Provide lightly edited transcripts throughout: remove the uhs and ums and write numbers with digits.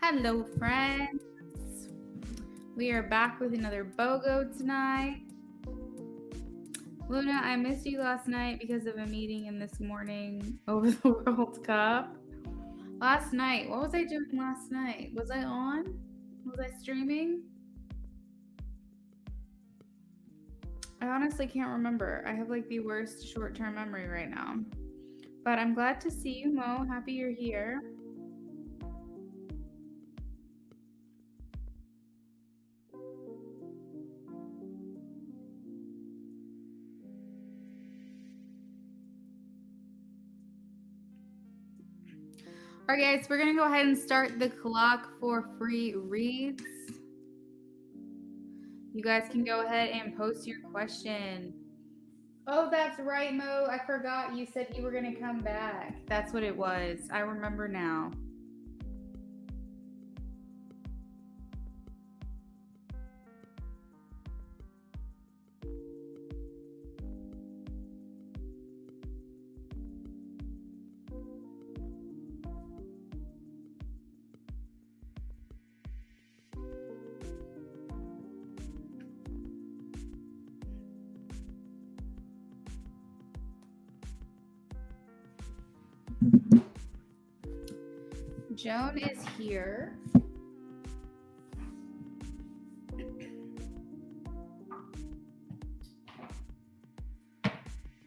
Hello, friends. We are back with another BOGO tonight. Luna, I missed you last night because of a meeting and this morning over the World Cup. Last night, what was I doing last night? Was I on? Was I streaming? I honestly can't remember. I have like the worst short-term memory right now. But I'm glad to see you, Mo. Happy you're here. All right, guys, we're going to go ahead and start the clock for free reads. You guys can go ahead and post your question. Oh, that's right, Mo. I forgot you said you were going to come back. That's what it was. I remember now. Joan is here.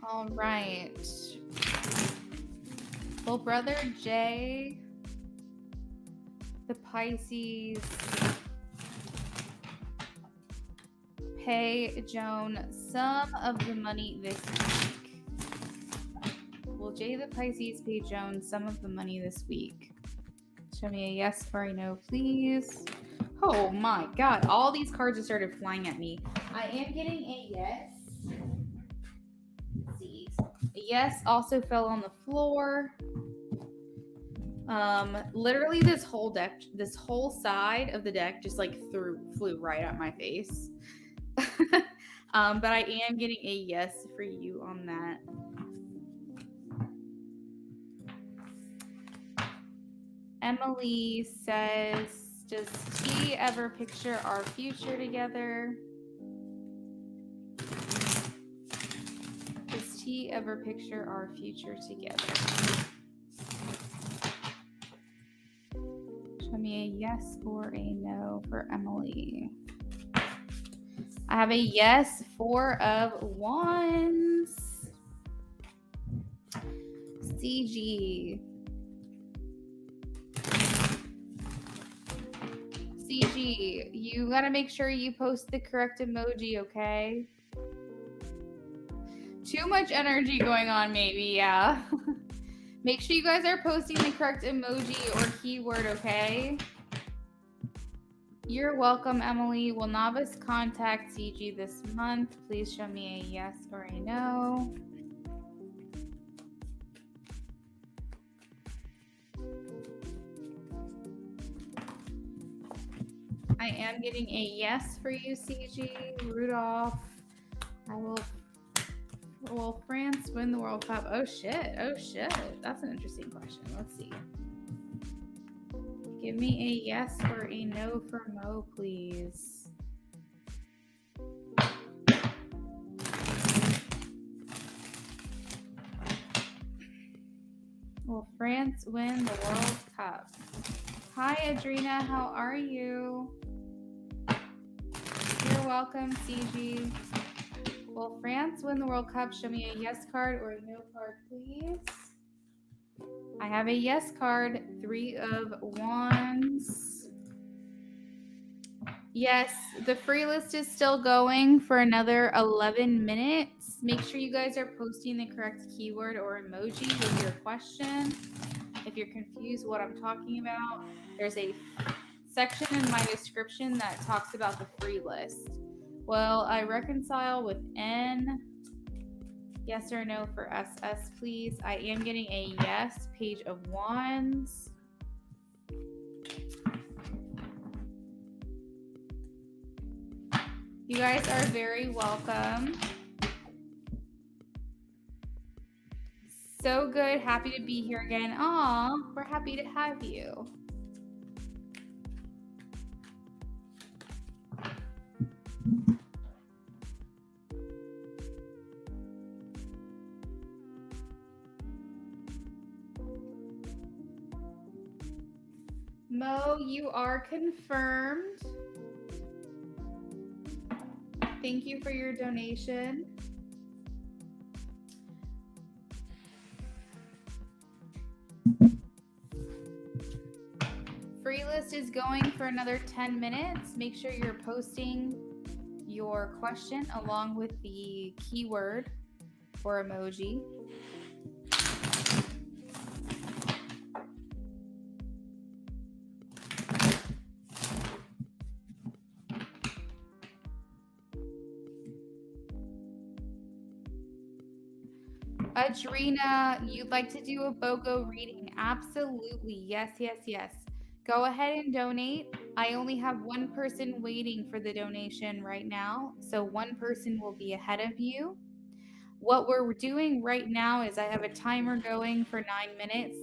All right. Well, brother Jay, the Pisces, pay Joan some of the money this week. Will Jay the Pisces pay Joan some of the money this week? Show me a yes or a no, please. Oh my god, all these cards have started flying at me. I am getting a yes. Let's see. A yes also fell on the floor. Literally this whole deck, this whole side of the deck just like flew right at my face. But I am getting a yes for you on that. Emily says, does T ever picture our future together? Does T ever picture our future together? Show me a yes or a no for Emily. I have a yes, 4 of Wands. CG. CG, you gotta make sure you post the correct emoji, okay? Too much energy going on, maybe, yeah. Make sure you guys are posting the correct emoji or keyword, okay? You're welcome, Emily. Will Novice contact CG this month? Please show me a yes or a no. I am getting a yes for you, CG. Rudolph. Will France win the World Cup? Oh shit. That's an interesting question. Let's see. Give me a yes or a no for Mo, please. Will France win the World Cup? Hi, Adrina. How are you? You're welcome, CG. Will France win the World Cup? Show me a yes card or a no card, please. I have a yes card, 3 of Wands. Yes, the free list is still going for another 11 minutes. Make sure you guys are posting the correct keyword or emoji with your question. If you're confused what I'm talking about, there's a section in my description that talks about the free list. Well, I reconcile with N. Yes or no for SS, please. I am getting a yes, Page of Wands. You guys are very welcome. So good. Happy to be here again. Aw, we're happy to have you. Mo, you are confirmed. Thank you for your donation. Free list is going for another 10 minutes. Make sure you're posting your question along with the keyword or emoji. Adrena, you'd like to do a BOGO reading? Absolutely. Yes, yes, yes. Go ahead and donate. I only have one person waiting for the donation right now, so one person will be ahead of you. What we're doing right now is I have a timer going for 9 minutes.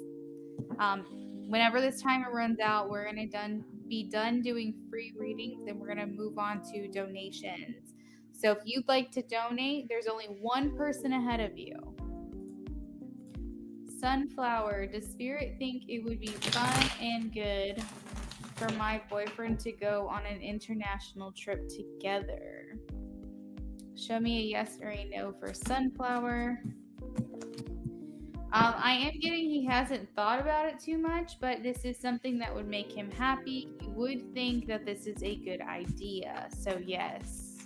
Whenever this timer runs out, we're going to be done doing free readings and we're going to move on to donations. So if you'd like to donate, there's only one person ahead of you. Sunflower, does Spirit think it would be fun and good for my boyfriend to go on an international trip together? Show me a yes or a no for Sunflower. I am getting he hasn't thought about it too much, but this is something that would make him happy. You would think that this is a good idea, so yes.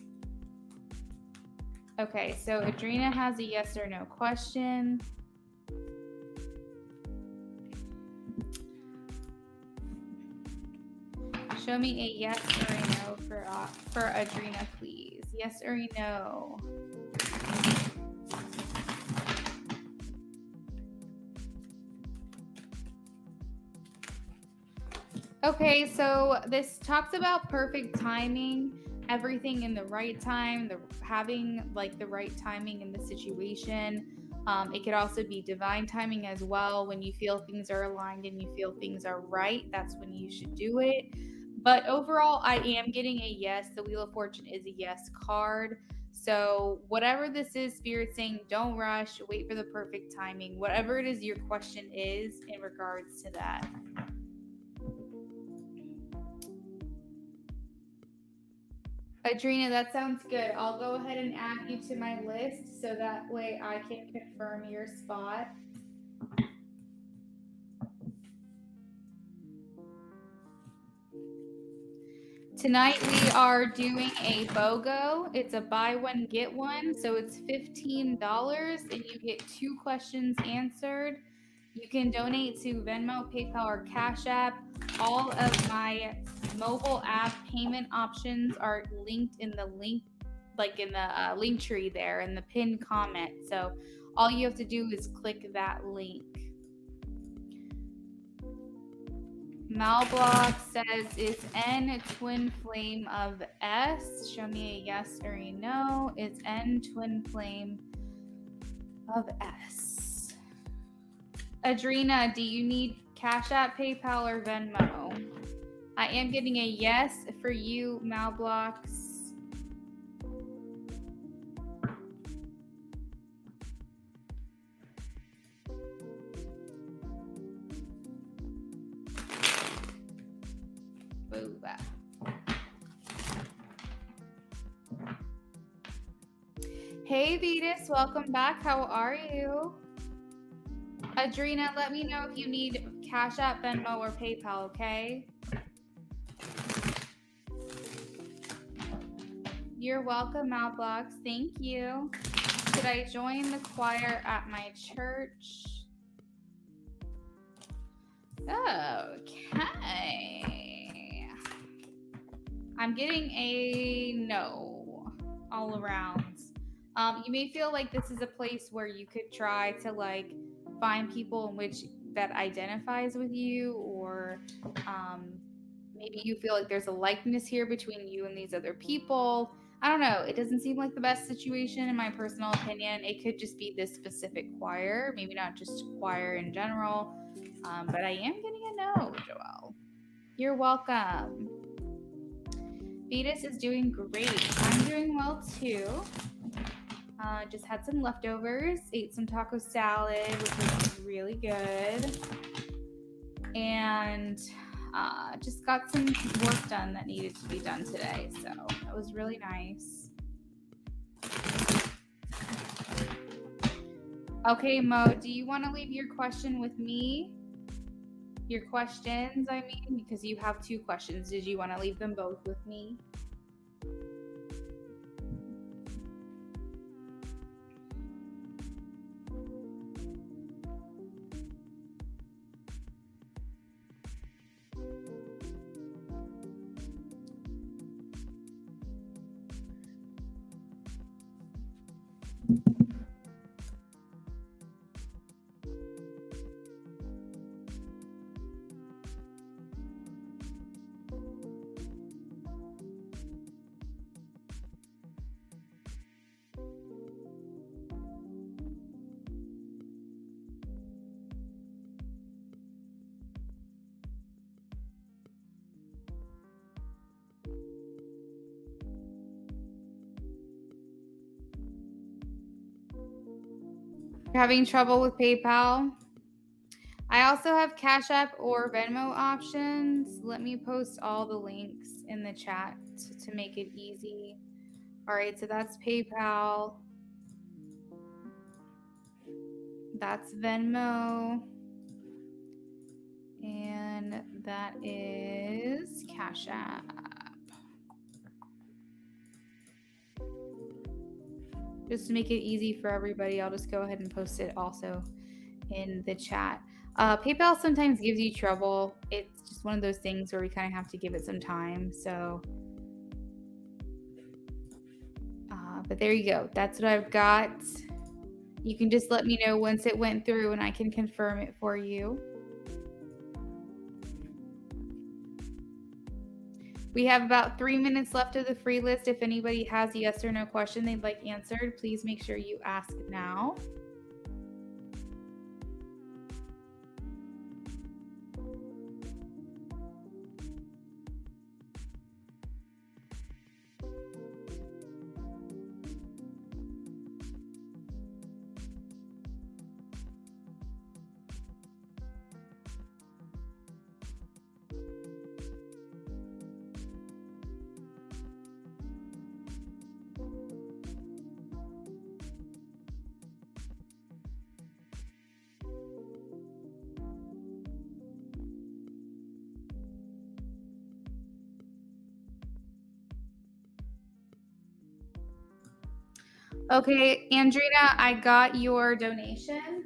Okay, so Adrena has a yes or no question. Show me a yes or a no for Adrena, please. Yes or a no? Okay, so this talks about perfect timing, everything in the right time, having like the right timing in the situation. It could also be divine timing as well. When you feel things are aligned and you feel things are right, that's when you should do it. But overall, I am getting a yes. The Wheel of Fortune is a yes card. So whatever this is, Spirit saying, don't rush, wait for the perfect timing. Whatever it is your question is in regards to that. Adrena, that sounds good. I'll go ahead and add you to my list so that way I can confirm your spot. Tonight we are doing a BOGO. It's a buy one, get one. So it's $15 and you get 2 questions answered. You can donate to Venmo, PayPal, or Cash App. All of my mobile app payment options are linked in the link, like in the link tree there in the pinned comment. So all you have to do is click that link. Malblock says, is N twin flame of S? Show me a yes or a no. Is N twin flame of S? Adrena, do you need Cash App, PayPal, or Venmo? I am getting a yes for you, Malblocks. Booba. Hey Vetus, welcome back. How are you? Adrena, let me know if you need Cash App, Venmo, or PayPal, okay? You're welcome, Malblocks. Thank you. Should I join the choir at my church? Okay. I'm getting a no all around. You may feel like this is a place where you could try to like find people in which that identifies with you, or maybe you feel like there's a likeness here between you and these other people. I don't know. It doesn't seem like the best situation in my personal opinion. It could just be this specific choir, maybe not just choir in general. But I am getting a no, Joelle. You're welcome. Vetus is doing great. I'm doing well too. Just had some leftovers, ate some taco salad, which was really good. And just got some work done that needed to be done today. So that was really nice. Okay, Mo, do you want to leave your question with me? Your questions, I mean, because you have 2 questions. Did you want to leave them both with me? You're having trouble with PayPal? I also have Cash App or Venmo options. Let me post all the links in the chat to make it easy. All right, so that's PayPal. That's Venmo. And that is Cash App. Just to make it easy for everybody, I'll just go ahead and post it also in the chat. PayPal sometimes gives you trouble. It's just one of those things where we kind of have to give it some time. So, but there you go. That's what I've got. You can just let me know once it went through and I can confirm it for you. We have about 3 minutes left of the free list. If anybody has a yes or no question they'd like answered, please make sure you ask now. Okay, Andrina, I got your donation.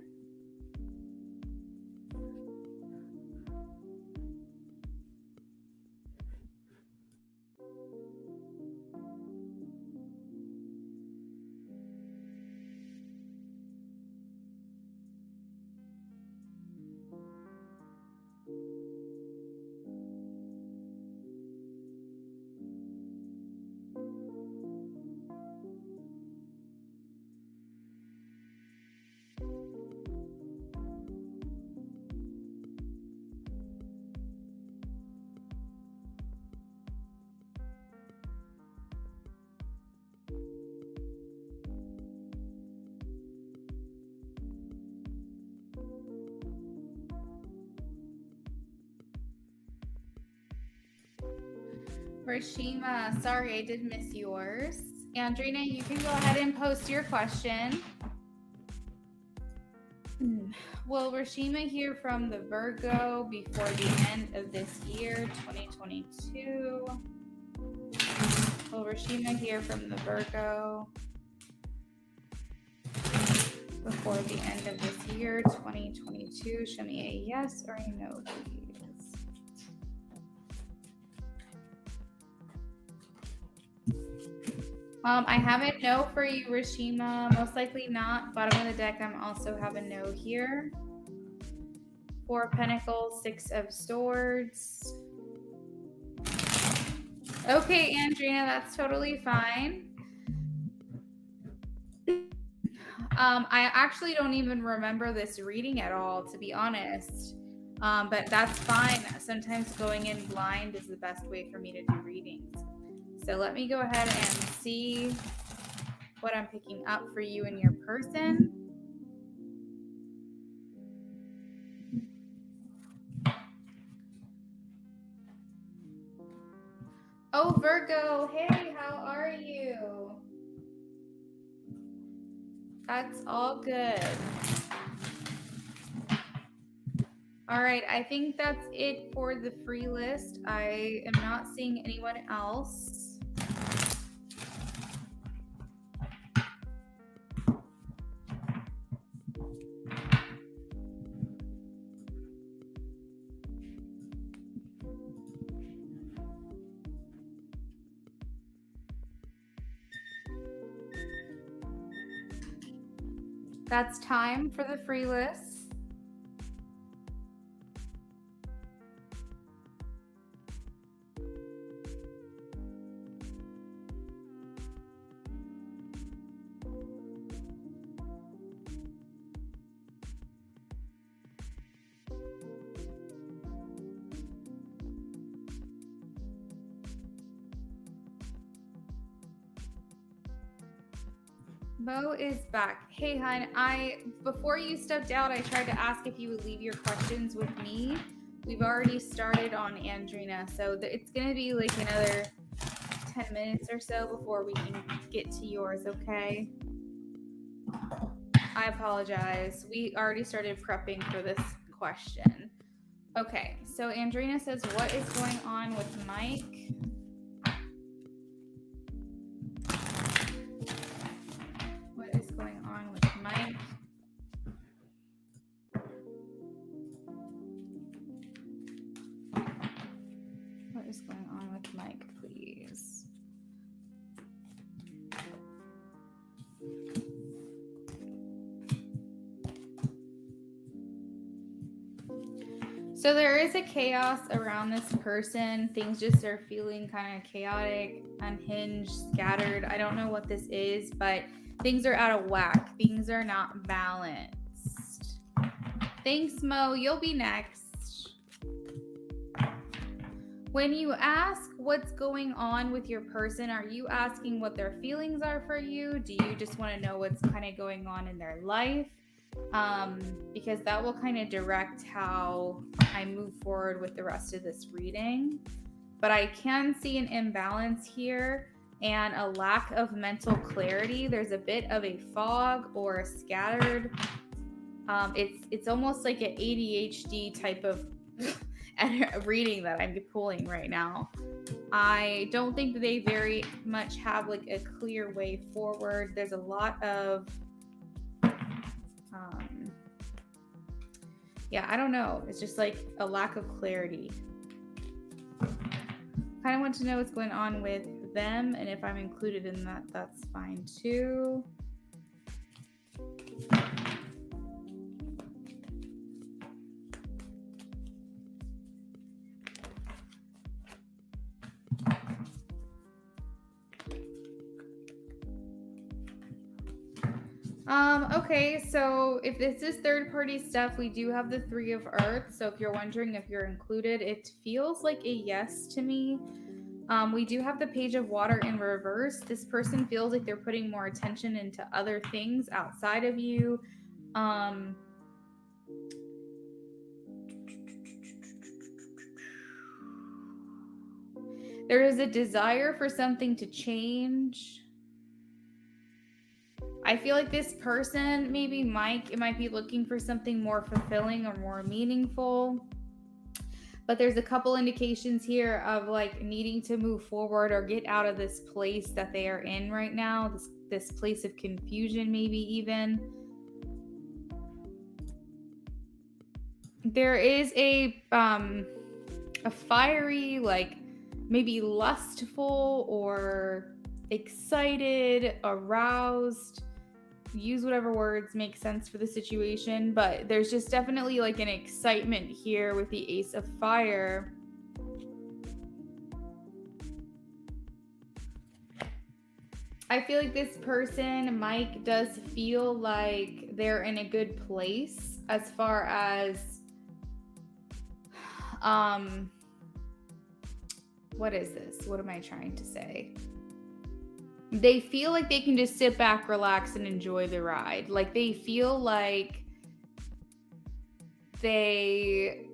Rashima, sorry, I did miss yours. Andrina, you can go ahead and post your question. Will Rashima hear from the Virgo before the end of this year, 2022? Will Rashima hear from the Virgo before the end of this year, 2022? Show me a yes or a no, please. I have a no for you, Rashima. Most likely not. Bottom of the deck, I'm also have a no here. 4 of Pentacles, 6 of Swords. Okay, Andrina, that's totally fine. I actually don't even remember this reading at all, to be honest. But that's fine. Sometimes going in blind is the best way for me to do readings. So let me go ahead and see what I'm picking up for you and your person. Oh, Virgo, hey, how are you? That's all good. All right, I think that's it for the free list. I am not seeing anyone else. That's time for the free list. Mo is back. Hey, hon. Before you stepped out, I tried to ask if you would leave your questions with me. We've already started on Andrina, so it's gonna be like another 10 minutes or so before we can get to yours. Okay. I apologize. We already started prepping for this question. Okay. So Andrina says, "What is going on with Mike?" What is going on with Mike? What is going on with Mike, please? So there is a chaos around this person. Things just are feeling kind of chaotic, unhinged, scattered. I don't know what this is, but things are out of whack. Things are not balanced. Thanks, Mo. You'll be next. When you ask what's going on with your person, are you asking what their feelings are for you? Do you just want to know what's kind of going on in their life? Because that will kind of direct how I move forward with the rest of this reading. But I can see an imbalance here and a lack of mental clarity. There's a bit of a fog or a scattered. It's almost like an ADHD type of reading that I'm pulling right now. I don't think that they very much have like a clear way forward. There's a lot of I don't know. It's just like a lack of clarity. Kind of want to know what's going on with them, and if I'm included in that, that's fine too. Okay, so if this is third-party stuff, we do have the Three of Earth. So if you're wondering if you're included, it feels like a yes to me. We do have the Page of Water in reverse. This person feels like they're putting more attention into other things outside of you. There is a desire for something to change. I feel like this person, maybe Mike, it might be looking for something more fulfilling or more meaningful. But there's a couple indications here of like needing to move forward or get out of this place that they are in right now, this place of confusion, maybe even. There is a fiery, like maybe lustful or excited, aroused, use whatever words make sense for the situation, but there's just definitely like an excitement here with the Ace of Fire. I feel like this person, Mike, does feel like they're in a good place as far as what is this? What am I trying to say? They feel like they can just sit back, relax, and enjoy the ride. Like they feel like they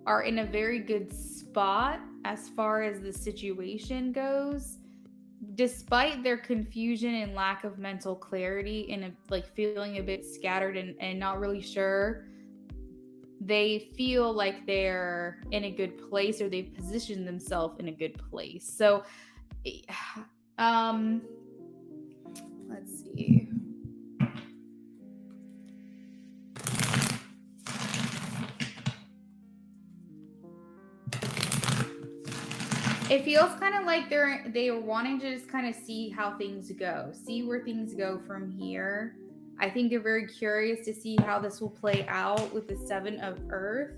are in a very good spot as far as the situation goes, despite their confusion and lack of mental clarity and like feeling a bit scattered and not really sure. They feel like they're in a good place, or they've positioned themselves in a good place. So let's see. It feels kind of like they are wanting to just kind of see how things go, see where things go from here. I think they're very curious to see how this will play out with the Seven of Earth.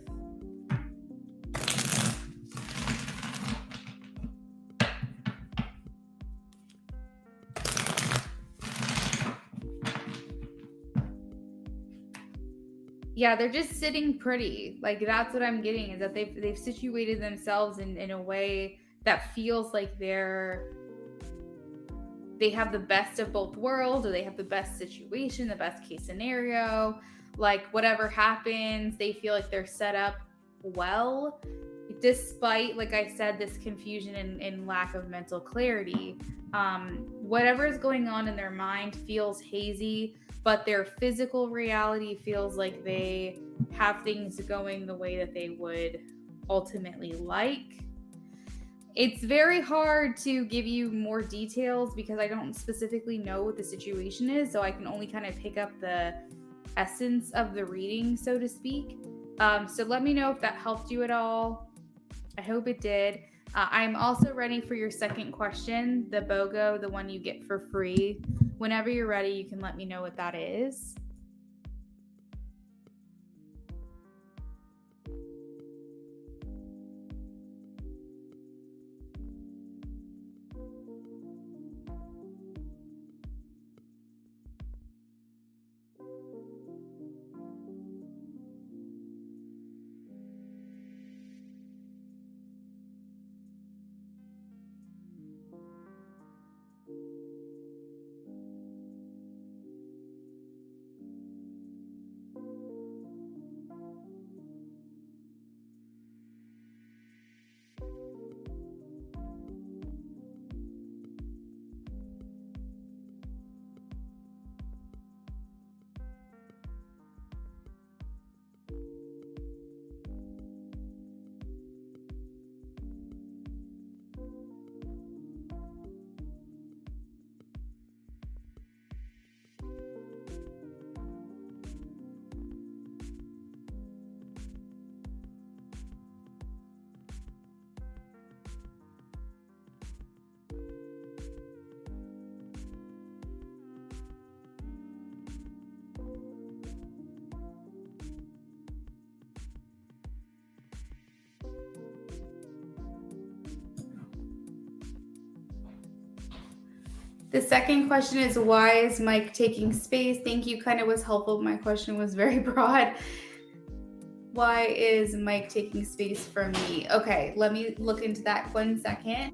Yeah, they're just sitting pretty. Like that's what I'm getting, is that they've situated themselves in a way that feels like they have the best of both worlds, or they have the best situation, the best case scenario. Like whatever happens, they feel like they're set up well, despite, like I said, this confusion and lack of mental clarity. Whatever is going on in their mind feels hazy, but their physical reality feels like they have things going the way that they would ultimately like. It's very hard to give you more details because I don't specifically know what the situation is, so I can only kind of pick up the essence of the reading, so to speak. So let me know if that helped you at all. I hope it did. I'm also ready for your second question, the BOGO, the one you get for free. Whenever you're ready, you can let me know what that is. The second question is, why is Mike taking space? Thank you, kind of was helpful. My question was very broad. Why is Mike taking space from me? Okay, let me look into that 1 second.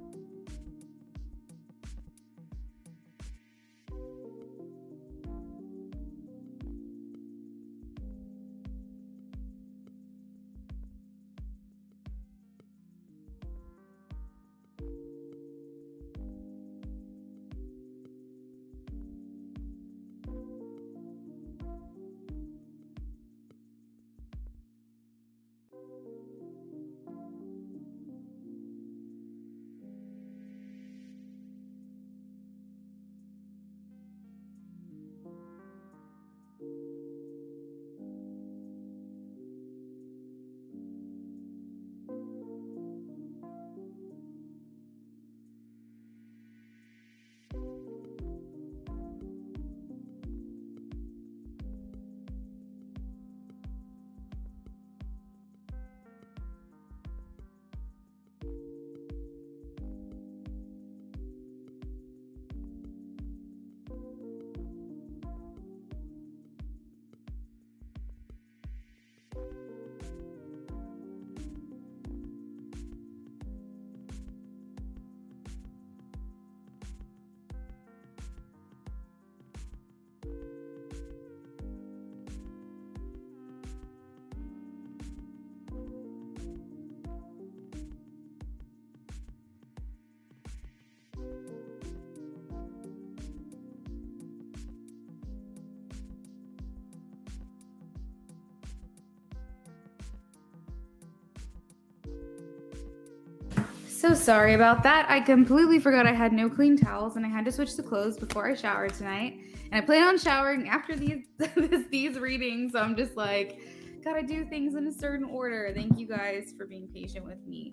So sorry about that. I completely forgot I had no clean towels and I had to switch the clothes before I showered tonight. And I plan on showering after these readings. So I'm just like, gotta do things in a certain order. Thank you guys for being patient with me.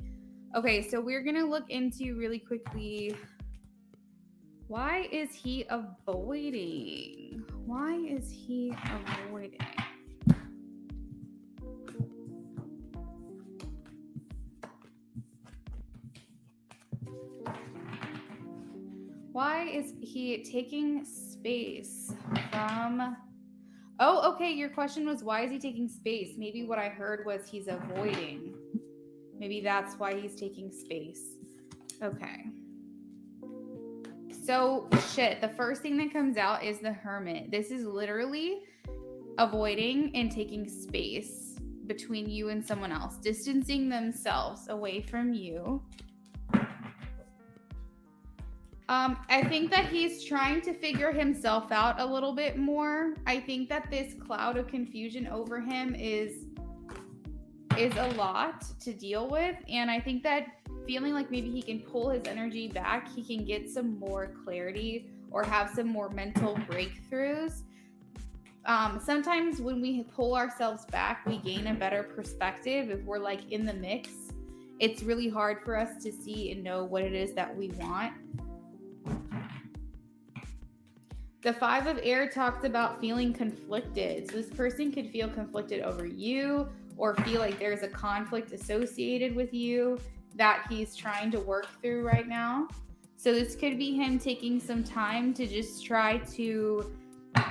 Okay, so we're gonna look into really quickly, why is he avoiding? Why is he avoiding? Why is he taking space from... Oh, okay, your question was, why is he taking space? Maybe what I heard was he's avoiding. Maybe that's why he's taking space. Okay. So, shit, the first thing that comes out is the Hermit. This is literally avoiding and taking space between you and someone else, distancing themselves away from you. I think that he's trying to figure himself out a little bit more. I think that this cloud of confusion over him is a lot to deal with. And I think that feeling like maybe he can pull his energy back, he can get some more clarity or have some more mental breakthroughs. Sometimes when we pull ourselves back, we gain a better perspective. If we're like in the mix, it's really hard for us to see and know what it is that we want. The Five of Air talks about feeling conflicted. So this person could feel conflicted over you or feel like there's a conflict associated with you that he's trying to work through right now. So this could be him taking some time to just try to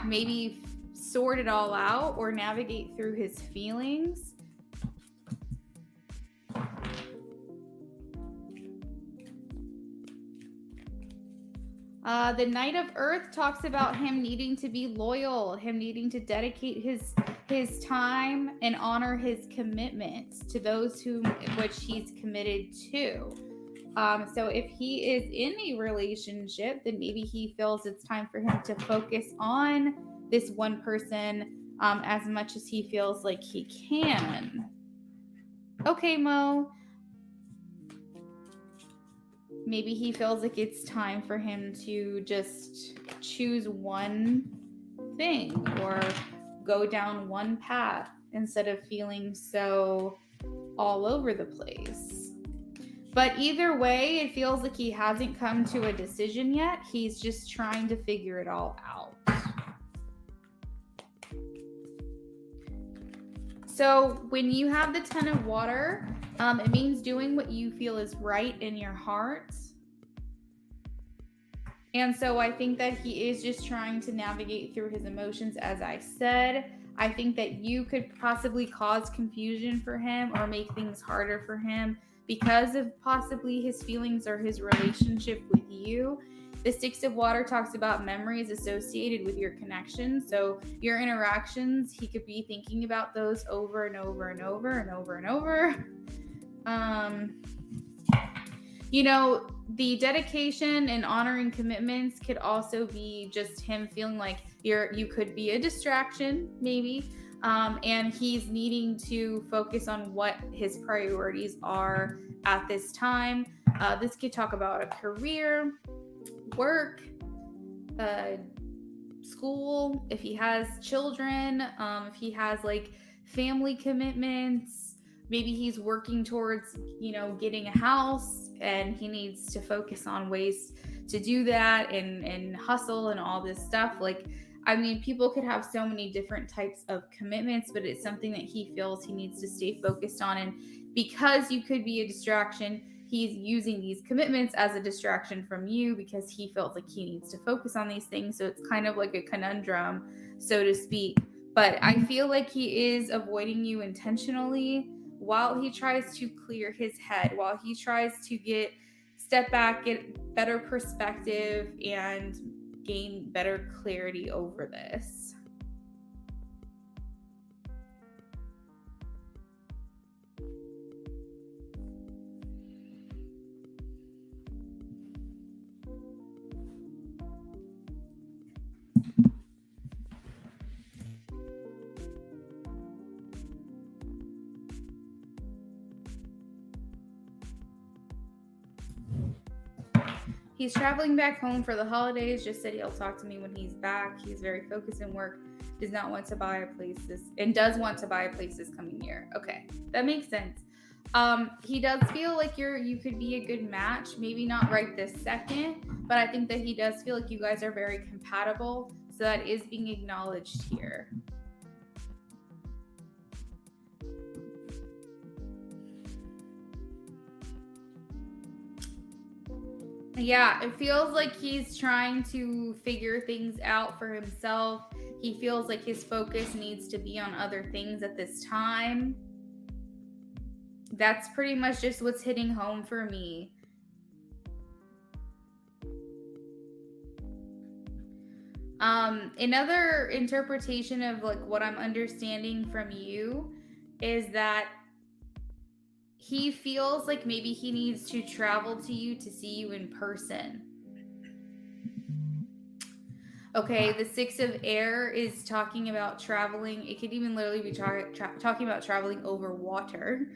maybe sort it all out or navigate through his feelings. The Knight of Earth talks about him needing to be loyal, him needing to dedicate his time and honor his commitments to those which he's committed to. So if he is in a relationship, then maybe he feels it's time for him to focus on this one person as much as he feels like he can. Okay, Mo. Maybe he feels like it's time for him to just choose one thing or go down one path instead of feeling so all over the place. But either way, it feels like he hasn't come to a decision yet. He's just trying to figure it all out. So when you have the Ten of Water, it means doing what you feel is right in your heart. And so I think that he is just trying to navigate through his emotions, as I said. I think that you could possibly cause confusion for him or make things harder for him because of possibly his feelings or his relationship with you. The Six of Water talks about memories associated with your connection. So your interactions, he could be thinking about those over and over and over and over and over. The dedication and honoring commitments could also be just him feeling like you could be a distraction, maybe. And he's needing to focus on what his priorities are at this time. This could talk about a career, work, school, if he has children, if he has like family commitments. Maybe he's working towards, getting a house and he needs to focus on ways to do that and hustle and all this stuff. People could have so many different types of commitments, but it's something that he feels he needs to stay focused on. And because you could be a distraction, he's using these commitments as a distraction from you because he feels like he needs to focus on these things. So it's kind of like a conundrum, so to speak. But I feel like he is avoiding you intentionally while he tries to clear his head, while he tries to step back, get better perspective, and gain better clarity over this. He's traveling back home for the holidays, just said he'll talk to me when he's back. He's very focused in work, does not want to buy a place and does want to buy a place this coming year. Okay, that makes sense. He does feel like you could be a good match, maybe not right this second, but I think that he does feel like you guys are very compatible, so that is being acknowledged here. Yeah, it feels like he's trying to figure things out for himself. He feels like his focus needs to be on other things at this time. That's pretty much just what's hitting home for me. Another interpretation of like what I'm understanding from you is that he feels like maybe he needs to travel to you to see you in person. Okay, the Six of Air is talking about traveling. It could even literally be talking about traveling over water,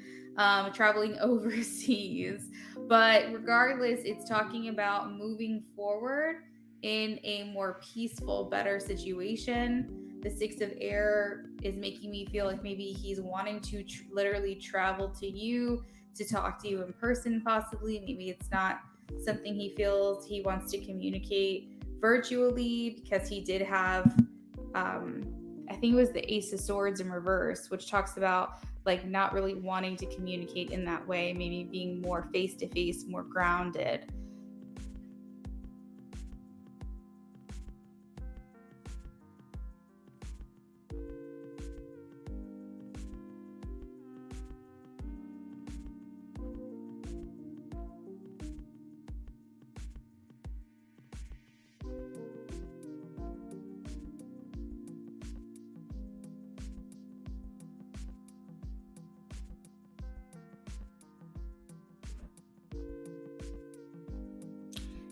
traveling overseas. But regardless, it's talking about moving forward in a more peaceful, better situation. The Six of Air is making me feel like maybe he's wanting to literally travel to you to talk to you in person, possibly. Maybe it's not something he feels he wants to communicate virtually, because he did have I think it was the Ace of Swords in reverse, which talks about like not really wanting to communicate in that way, maybe being more face to face, more grounded.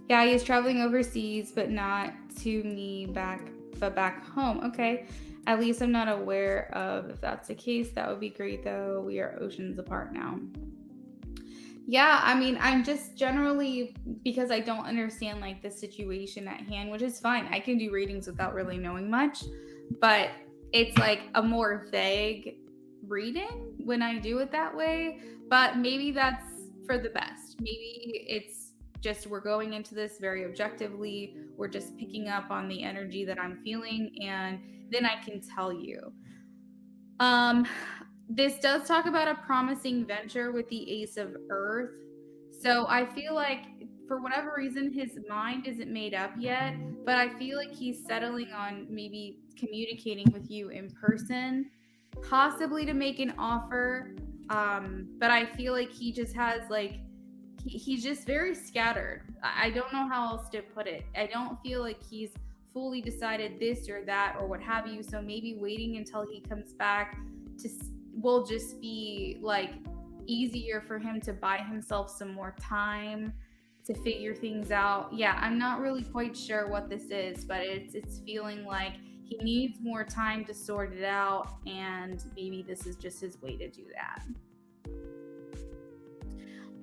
Yeah, he's traveling overseas, but not to me but back home. Okay. At least I'm not aware of if that's the case. That would be great though. We are oceans apart now. Yeah, I mean, I'm just generally, because I don't understand like the situation at hand, which is fine. I can do readings without really knowing much, but it's like a more vague reading when I do it that way. But maybe that's for the best. Maybe it's just we're going into this very objectively. We're just picking up on the energy that I'm feeling, and then I can tell you. This does talk about a promising venture with the Ace of Earth. So I feel like for whatever reason his mind isn't made up yet, but I feel like he's settling on maybe communicating with you in person, possibly to make an offer. But I feel like he just has like he's just very scattered. I don't know how else to put it. I don't feel like he's fully decided this or that or what have you. So maybe waiting until he comes back to will just be like easier for him to buy himself some more time to figure things out. Yeah, I'm not really quite sure what this is, but it's feeling like he needs more time to sort it out, and maybe this is just his way to do that.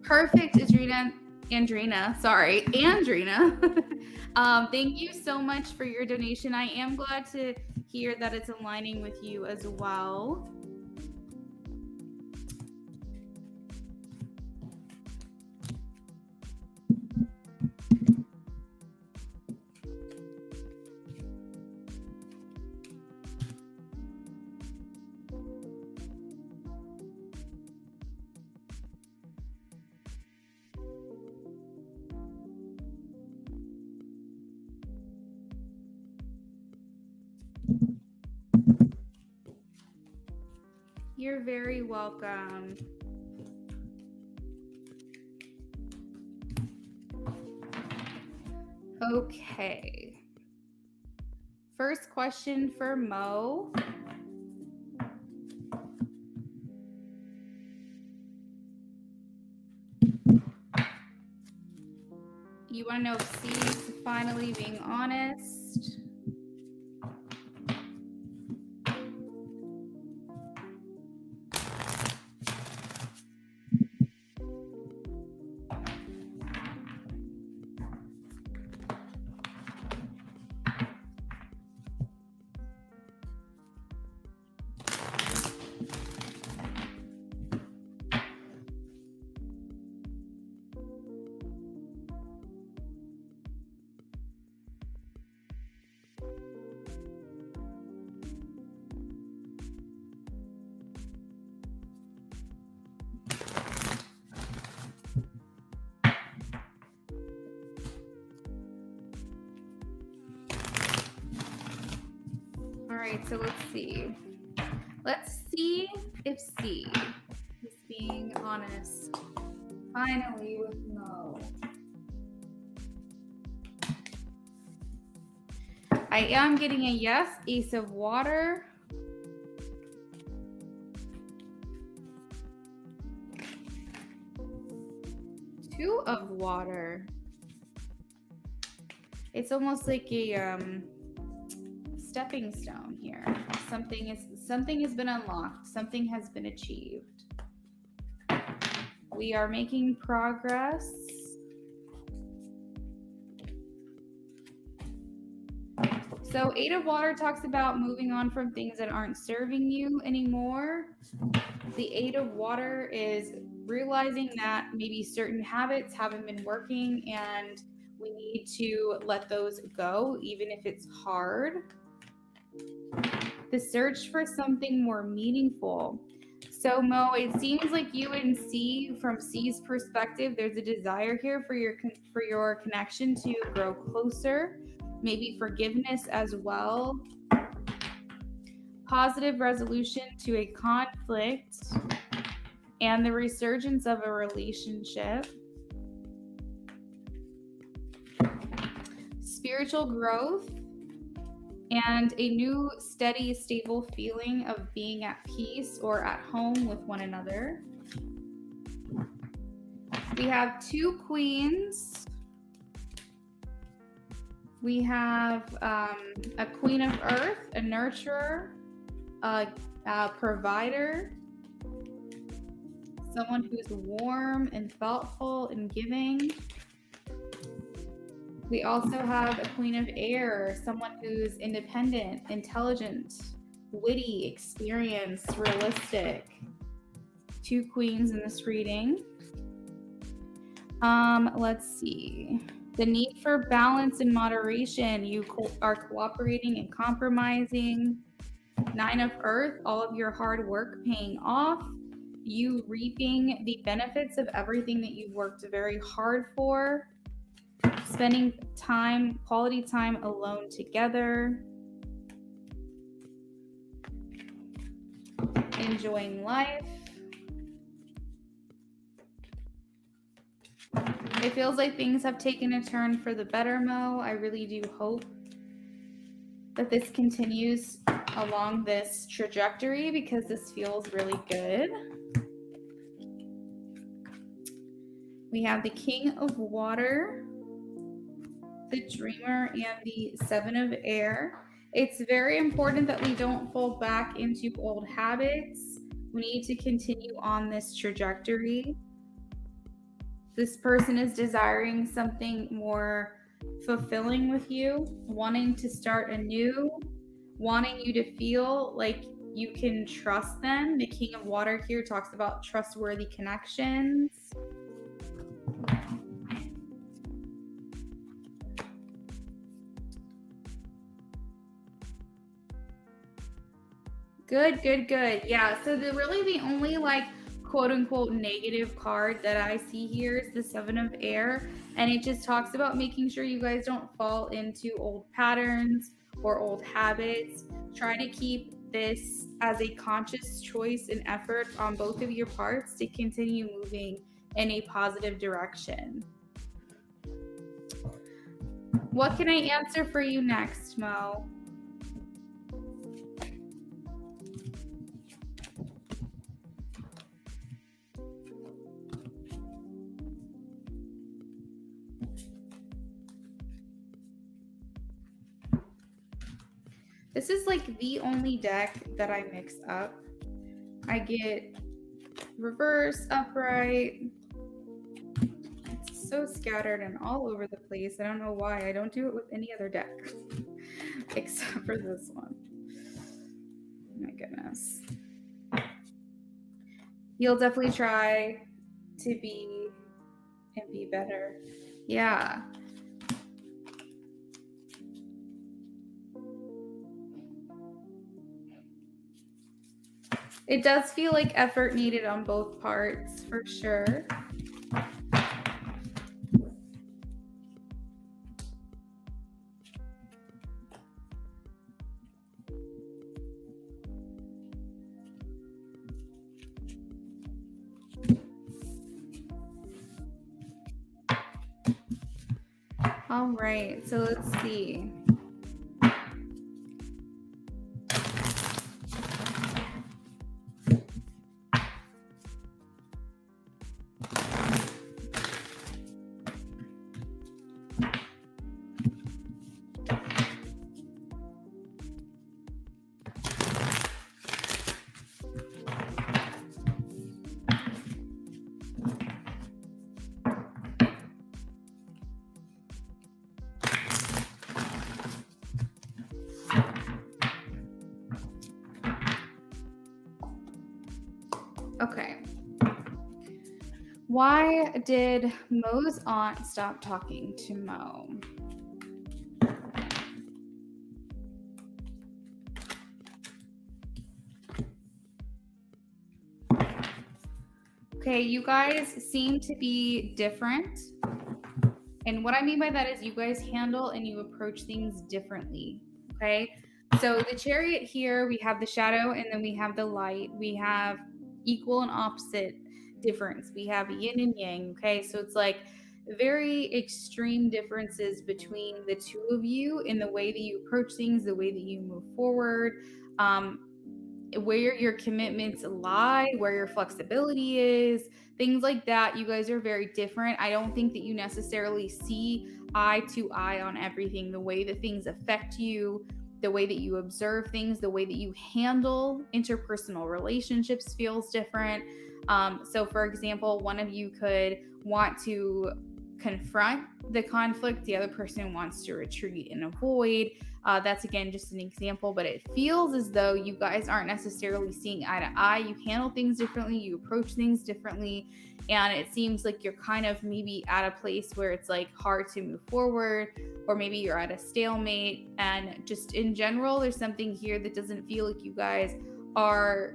Perfect, Andrina. Thank you so much for your donation. I am glad to hear that it's aligning with you as well. You're very welcome. Okay. First question for Mo. You want to know if C is finally being honest? right, so let's see. Let's see if C is being honest. Finally with Mo. I am getting a yes, Ace of Water. Two of Water. It's almost like a stepping stone here. Something has been unlocked. Something has been achieved. We are making progress. So 8 of Water talks about moving on from things that aren't serving you anymore. The 8 of Water is realizing that maybe certain habits haven't been working and we need to let those go, even if it's hard. The search for something more meaningful. So Mo, it seems like you and C, from C's perspective, there's a desire here for your connection to grow closer, maybe forgiveness as well. Positive resolution to a conflict and the resurgence of a relationship. Spiritual growth and a new, steady, stable feeling of being at peace or at home with one another. We have 2 queens. We have a Queen of Earth, a nurturer, a provider, someone who's warm and thoughtful and giving. We also have a Queen of Air, someone who's independent, intelligent, witty, experienced, realistic. 2 queens in this reading. Let's see. The need for balance and moderation. You are cooperating and compromising. 9 of Earth, all of your hard work paying off. You reaping the benefits of everything that you've worked very hard for. Spending time, quality time alone together. Enjoying life. It feels like things have taken a turn for the better, Mo. I really do hope that this continues along this trajectory because this feels really good. We have the King of Water, the Dreamer, and the 7 of Air. It's very important that we don't fall back into old habits. We need to continue on this trajectory. This person is desiring something more fulfilling with you, wanting to start anew, wanting you to feel like you can trust them. The King of Water here talks about trustworthy connections. Good. Yeah, so really the only quote unquote negative card that I see here is the 7 of Air, and it just talks about making sure you guys don't fall into old patterns or old habits. Try to keep this as a conscious choice and effort on both of your parts to continue moving in a positive direction. What can I answer for you next, Mo? This is like the only deck that I mix up. I get reverse, upright. It's so scattered and all over the place. I don't know why. I don't do it with any other deck except for this one. My goodness. You'll definitely try to be better. Yeah. It does feel like effort needed on both parts, for sure. All right, so let's see. Okay. Why did Mo's aunt stop talking to Mo? Okay, you guys seem to be different. And what I mean by that is you guys handle and you approach things differently. Okay. So the chariot here, we have the shadow and then we have the light. We have equal and opposite difference. We have yin and yang. Okay. So it's like very extreme differences between the two of you in the way that you approach things, the way that you move forward. Where your commitments lie, where your flexibility is, things like that. You guys are very different. I don't think that you necessarily see eye to eye on everything. The way that things affect you, the way that you observe things, the way that you handle interpersonal relationships feels different. So, for example, one of you could want to confront the conflict, the other person wants to retreat and avoid. That's again just an example, but it feels as though you guys aren't necessarily seeing eye to eye. You handle things differently, you approach things differently, and it seems like you're kind of maybe at a place where it's like hard to move forward, or maybe you're at a stalemate. And just in general, there's something here that doesn't feel like you guys are,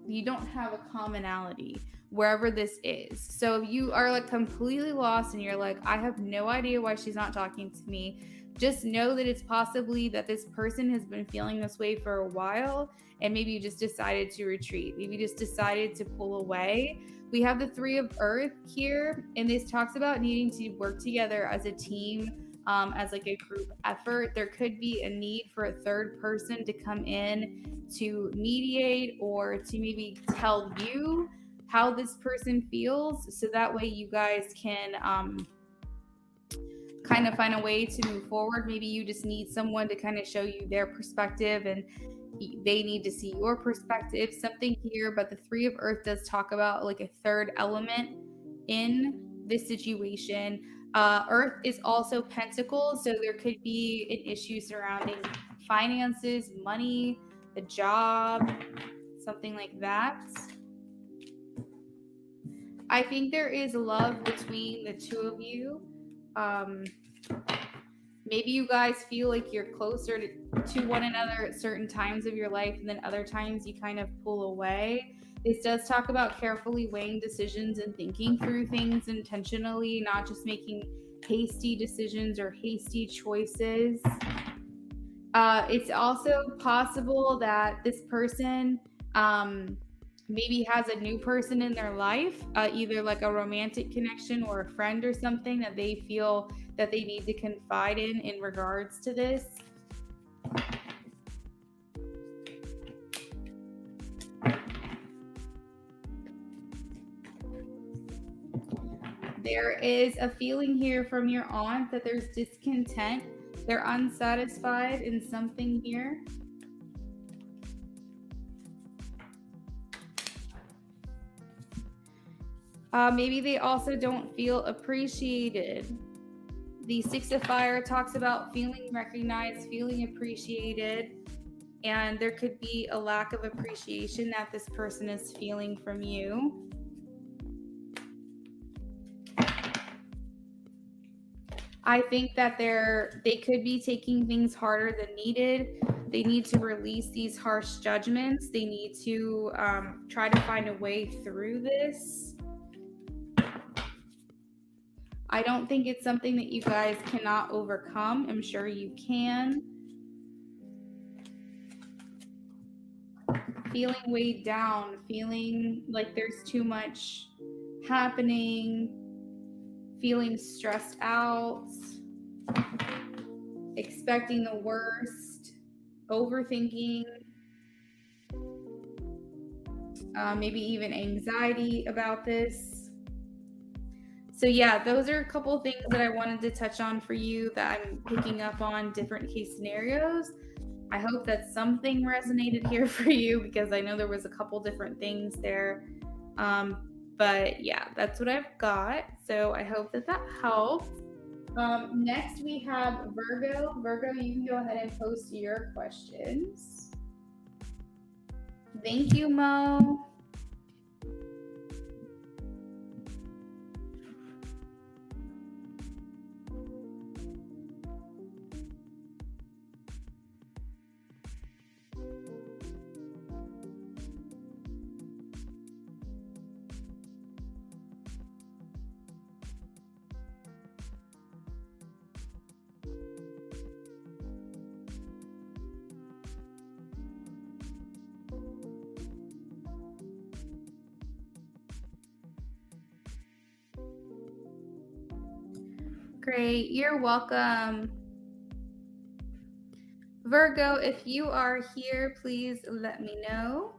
you don't have a commonality wherever this is. So if you are like completely lost and you're like, I have no idea why she's not talking to me, just know that it's possibly that this person has been feeling this way for a while, and maybe you just decided to retreat. Maybe you just decided to pull away. We have the Three of Earth here, and this talks about needing to work together as a team, as like a group effort. There could be a need for a third person to come in to mediate or to maybe tell you how this person feels, so that way you guys can kind of find a way to move forward. Maybe you just need someone to kind of show you their perspective and they need to see your perspective. Something here, but the Three of Earth does talk about like a third element in this situation. Earth is also Pentacles, so there could be an issue surrounding finances, money, a job, something like that. I think there is love between the two of you. Maybe you guys feel like you're closer to one another at certain times of your life, and then other times you kind of pull away. This does talk about carefully weighing decisions and thinking through things intentionally, not just making hasty decisions or hasty choices. It's also possible that this person maybe has a new person in their life, either like a romantic connection or a friend or something that they feel that they need to confide in regards to this. There is a feeling here from your aunt that there's discontent. They're unsatisfied in something here. Maybe they also don't feel appreciated. The Six of Fire talks about feeling recognized, feeling appreciated, and there could be a lack of appreciation that this person is feeling from you. I think that they could be taking things harder than needed. They need to release these harsh judgments. They need to try to find a way through this. I don't think it's something that you guys cannot overcome. I'm sure you can. Feeling weighed down, feeling like there's too much happening, feeling stressed out, expecting the worst, overthinking, maybe even anxiety about this. So yeah, those are a couple things that I wanted to touch on for you that I'm picking up on different case scenarios. I hope that something resonated here for you, because I know there was a couple different things there. But yeah, that's what I've got. So I hope that helps. Next we have Virgo. Virgo, you can go ahead and post your questions. Thank you, Mo. Great, you're welcome. Virgo, if you are here, please let me know.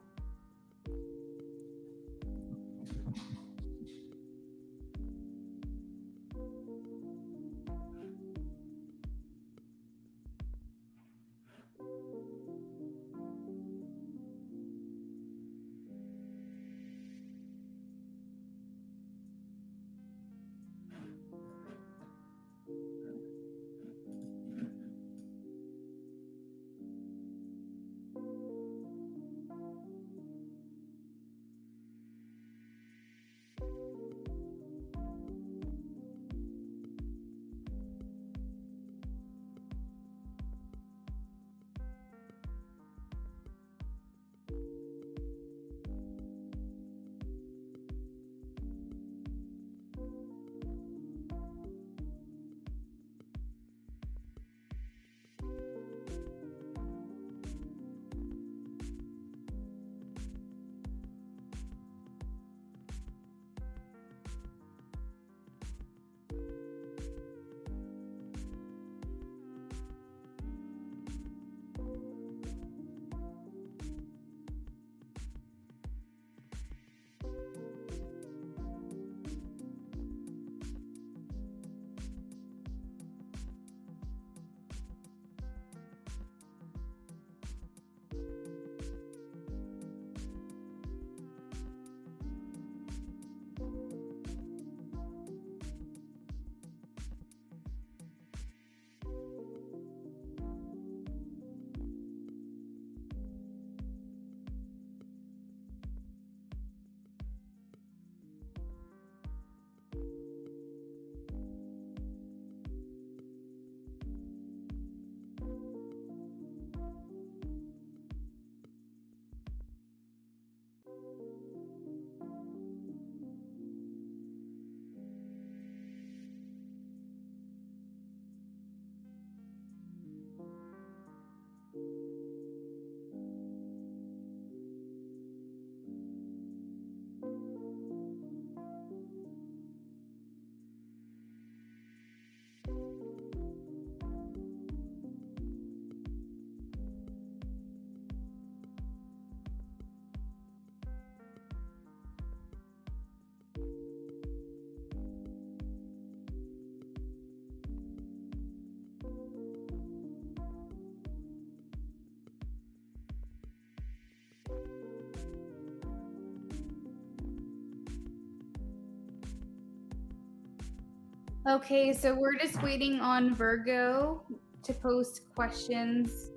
Okay, so we're just waiting on Virgo to post questions.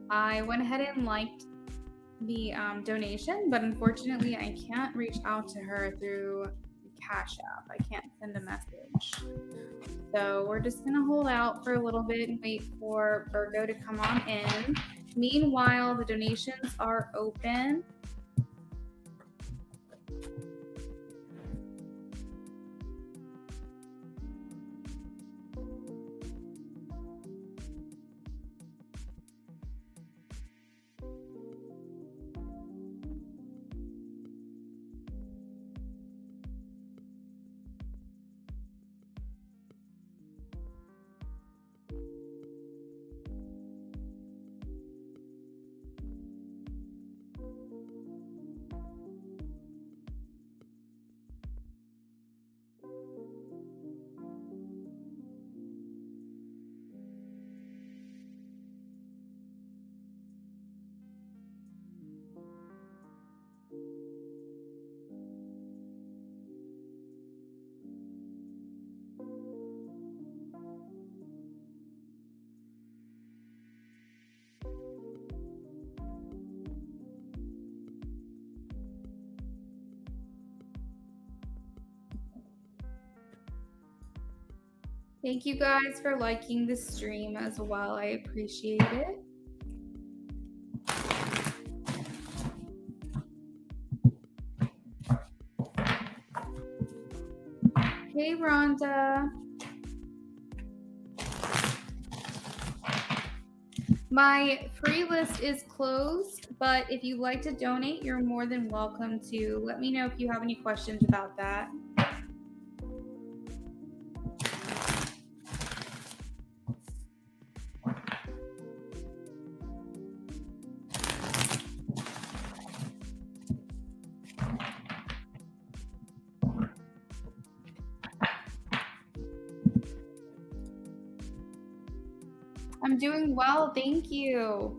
I went ahead and liked the donation, but unfortunately I can't reach out to her through Cash App. I can't send a message. So we're just gonna hold out for a little bit and wait for Virgo to come on in. Meanwhile, the donations are open. Thank you guys for liking the stream as well. I appreciate it. Hey, Rhonda. My free list is closed, but if you'd like to donate, you're more than welcome to. Let me know if you have any questions about that. I'm doing well, thank you.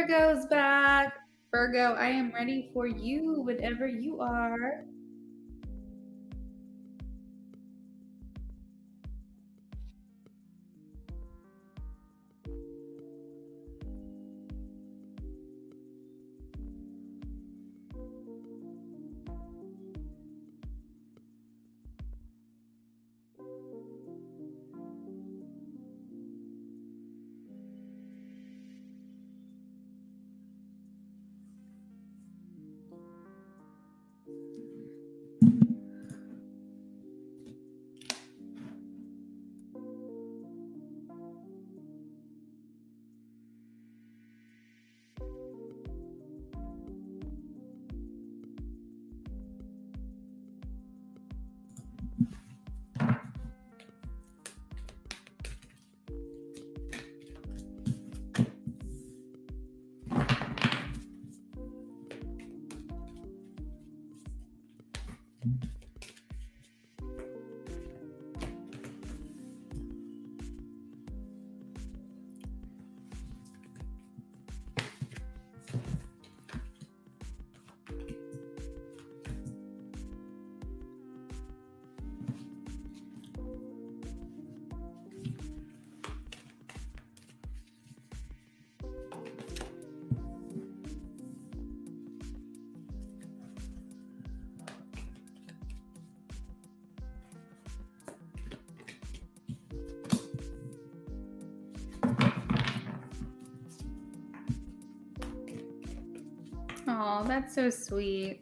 Virgo's back. Virgo, I am ready for you whenever you are. Oh, that's so sweet.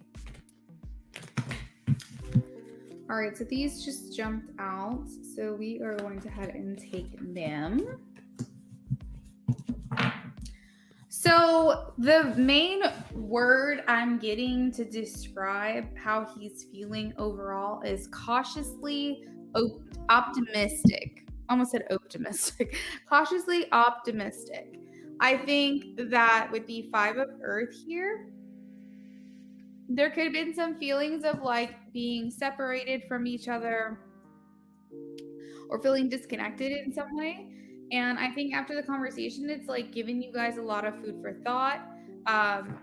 All right, so these just jumped out, so we are going to head and take them. So the main word I'm getting to describe how he's feeling overall is cautiously optimistic. Almost said optimistic. Cautiously optimistic. I think that with the 5 of Earth here, there could have been some feelings of like being separated from each other or feeling disconnected in some way. And I think after the conversation, it's like giving you guys a lot of food for thought.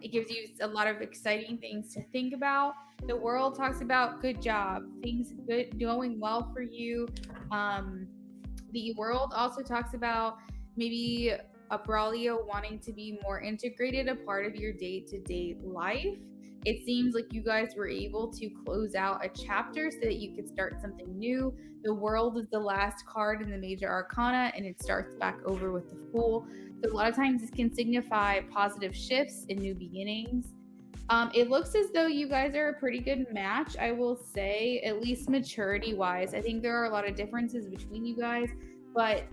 It gives you a lot of exciting things to think about. The world talks about good job, things good going well for you. The world also talks about maybe a Braulio wanting to be more integrated, a part of your day-to-day life. It seems like you guys were able to close out a chapter so that you could start something new. The world is the last card in the major arcana, and it starts back over with the Fool. So a lot of times this can signify positive shifts and new beginnings. It looks as though you guys are a pretty good match, I will say, at least maturity wise. I think there are a lot of differences between you guys, but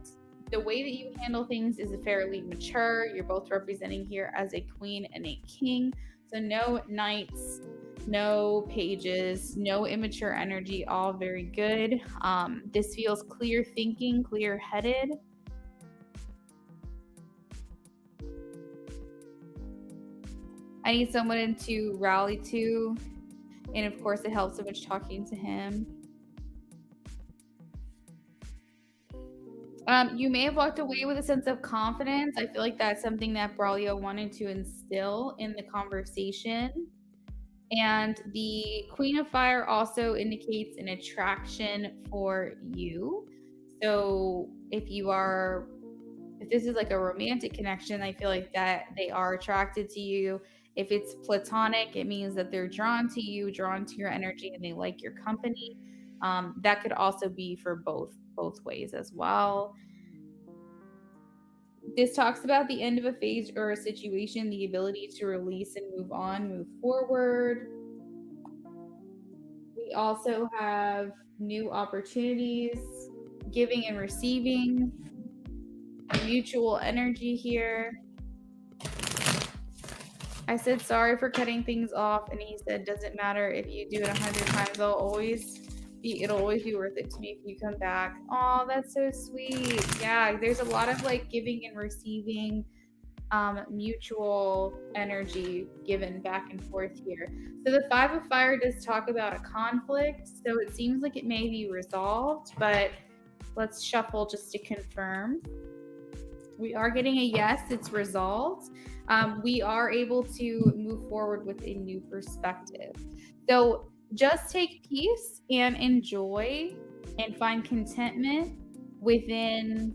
the way that you handle things is fairly mature. You're both representing here as a queen and a king. So no knights, no pages, no immature energy, all very good. This feels clear thinking, clear headed. I need someone to rally to. And of course, it helps so much talking to him. You may have walked away with a sense of confidence. I feel like that's something that Braulio wanted to instill in the conversation. And the Queen of Fire also indicates an attraction for you. So if this is like a romantic connection, I feel like that they are attracted to you. If it's platonic, it means that they're drawn to you, drawn to your energy, and they like your company. That could also be for both ways as well. This talks about the end of a phase or a situation, the ability to release and move on, move forward. We also have new opportunities, giving and receiving, mutual energy here. I said sorry for cutting things off, and he said doesn't matter if you do it 100 times, it'll always be worth it to me if you come back. Oh, that's so sweet. Yeah, there's a lot of like giving and receiving, mutual energy given back and forth here. So the Five of Fire does talk about a conflict, so it seems like it may be resolved, but let's shuffle just to confirm. We are getting a yes, it's resolved. We are able to move forward with a new perspective. So just take peace and enjoy and find contentment within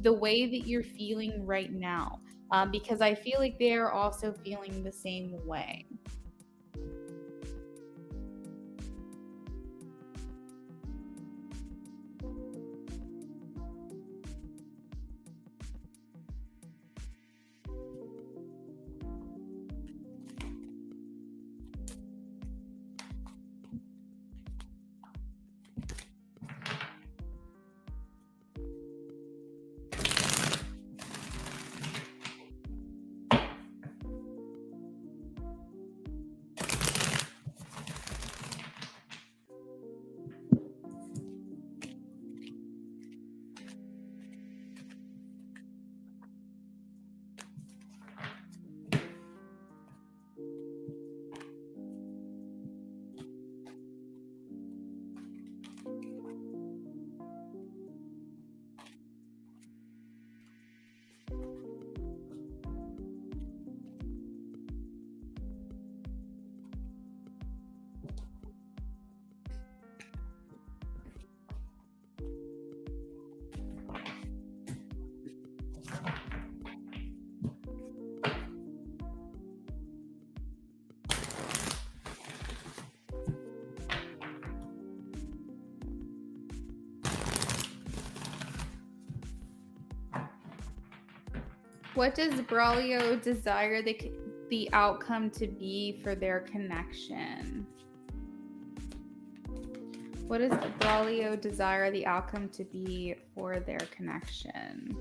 the way that you're feeling right now, because I feel like they're also feeling the same way. What does Braulio desire the outcome to be for their connection? What does Braulio desire the outcome to be for their connection?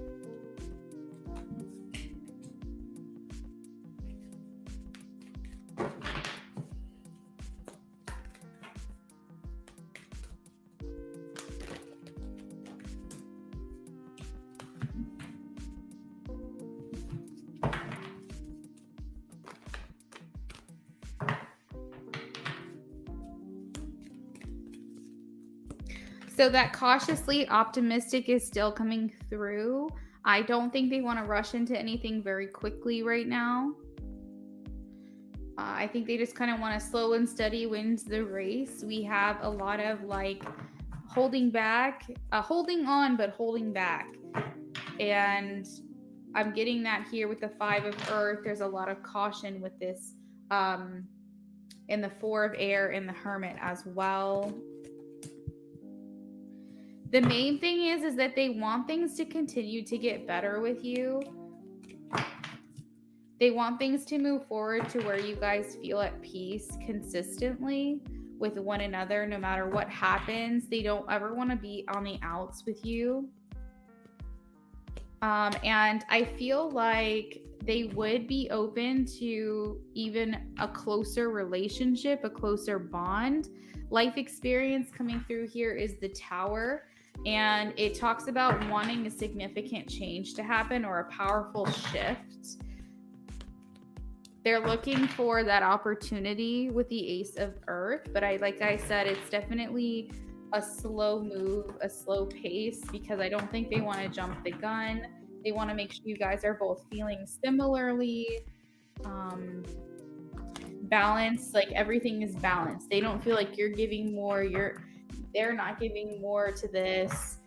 So that cautiously optimistic is still coming through. I don't think they want to rush into anything very quickly right now. I think they just kind of want to slow and steady wins the race. We have a lot of like holding back, holding on, but holding back. And I'm getting that here with the 5 of Earth. There's a lot of caution with this in the 4 of Air and the Hermit as well. The main thing is that they want things to continue to get better with you. They want things to move forward to where you guys feel at peace consistently with one another, no matter what happens. They don't ever want to be on the outs with you. And I feel like they would be open to even a closer relationship, a closer bond. Life experience coming through here is the Tower. And it talks about wanting a significant change to happen or a powerful shift. They're looking for that opportunity with the Ace of Earth. But like I said, it's definitely a slow move, a slow pace, because I don't think they want to jump the gun. They want to make sure you guys are both feeling similarly balanced. Like everything is balanced. They don't feel like you're giving more. They're not giving more to this.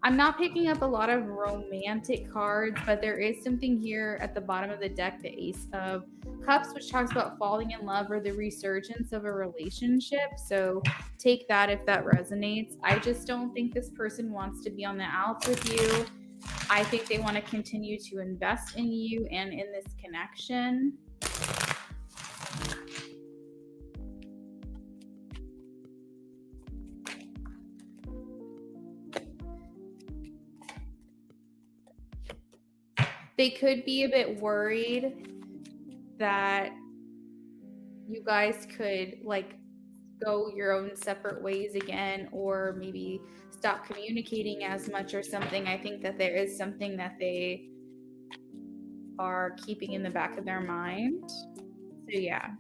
I'm not picking up a lot of romantic cards, but there is something here at the bottom of the deck, the Ace of Cups, which talks about falling in love or the resurgence of a relationship. So take that if that resonates. I just don't think this person wants to be on the outs with you. I think they want to continue to invest in you and in this connection. They could be a bit worried that you guys could like go your own separate ways again, or maybe stop communicating as much or something. I think that there is something that they are keeping in the back of their mind. So yeah,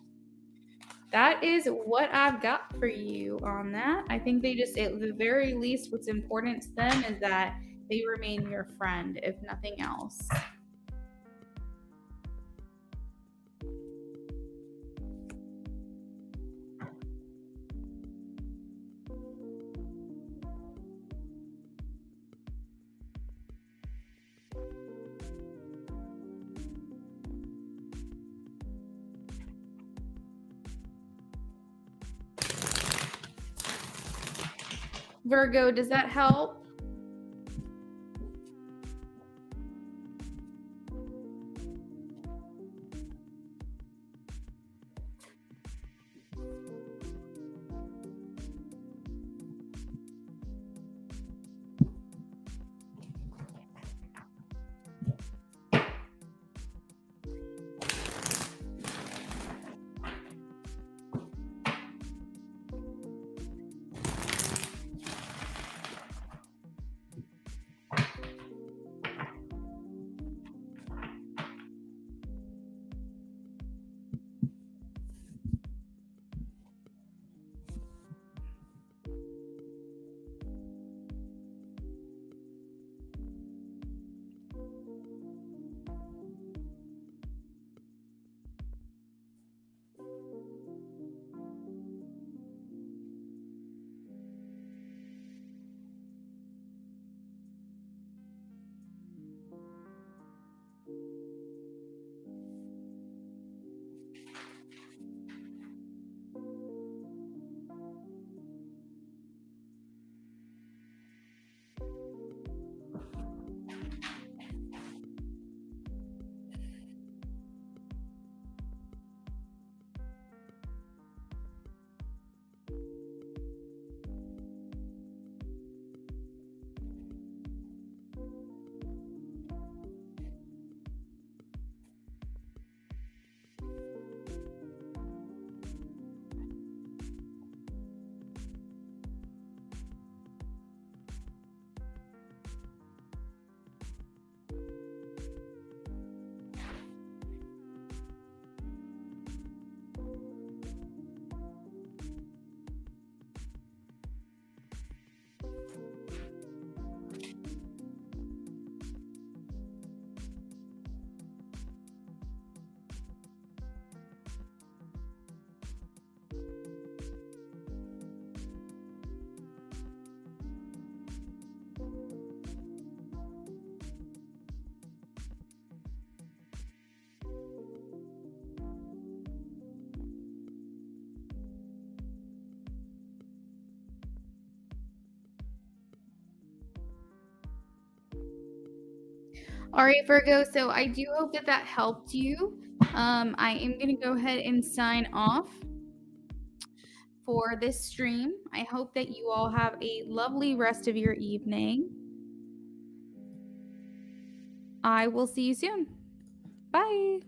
that is what I've got for you on that. I think they just, at the very least, what's important to them is that they remain your friend, if nothing else. Virgo, does that help? All right, Virgo. So I do hope that that helped you. I am going to go ahead and sign off for this stream. I hope that you all have a lovely rest of your evening. I will see you soon. Bye.